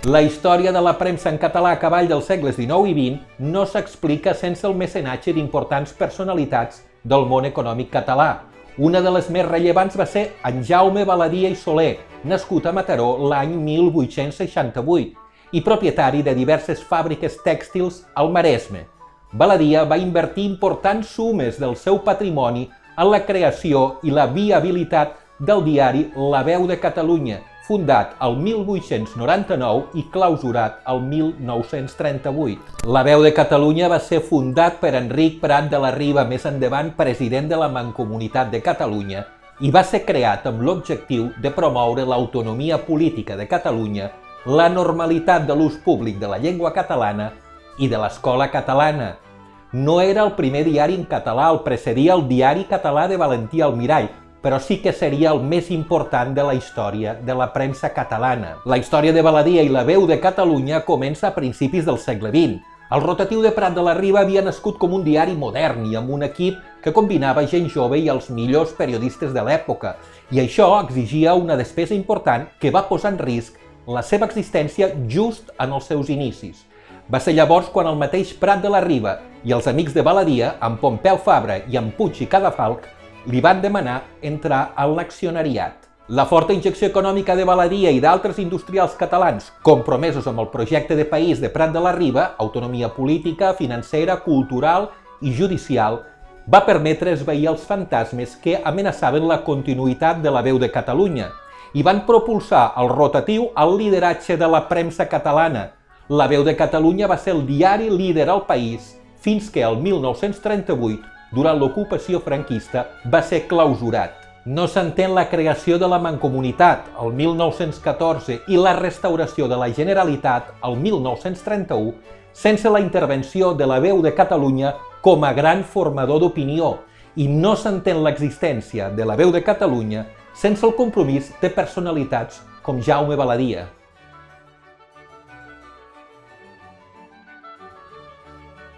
La història de la premsa en català a cavall dels segles XIX i XX no s'explica sense el mecenatge d'importants personalitats del món econòmic català. Una de les més rellevants va ser en Jaume Baladia i Soler, nascut a Mataró l'any 1868 i propietari de diverses fàbriques tèxtils al Maresme. Baladia va invertir importants sumes del seu patrimoni en la creació i la viabilitat del diari La Veu de Catalunya, fundat el 1899 i clausurat el 1938. La Veu de Catalunya va ser fundat per Enric Prat de la Riba, més endavant president de la Mancomunitat de Catalunya, i va ser creat amb l'objectiu de promoure l'autonomia política de Catalunya, la normalitat de l'ús públic de la llengua catalana i de l'escola catalana. No era el primer diari en català, el precedia el Diari Català de Valentí Almirall, però sí que seria el més important de la història de la premsa catalana. La història de Baladia i La Veu de Catalunya comença a principis del segle XX. El rotatiu de Prat de la Riba havia nascut com un diari modern i amb un equip que combinava gent jove i els millors periodistes de l'època, i això exigia una despesa important que va posar en risc la seva existència just en els seus inicis. Va ser llavors quan el mateix Prat de la Riba i els amics de Baladia, amb Pompeu Fabra i amb Puig i Cadafalch, li van demanar entrar en l'accionariat. La forta injecció econòmica de Baladia i d'altres industrials catalans compromesos amb el projecte de país de Prat de la Riba, autonomia política, financera, cultural i judicial, va permetre esvair els fantasmes que amenaçaven la continuïtat de La Veu de Catalunya i van propulsar el rotatiu al lideratge de la premsa catalana. La Veu de Catalunya va ser el diari líder al país fins que el 1938, durant l'ocupació franquista, va ser clausurat. No s'entén la creació de la Mancomunitat, el 1914, i la restauració de la Generalitat, el 1931, sense la intervenció de La Veu de Catalunya com a gran formador d'opinió, i no s'entén l'existència de La Veu de Catalunya sense el compromís de personalitats com Jaume Baladia.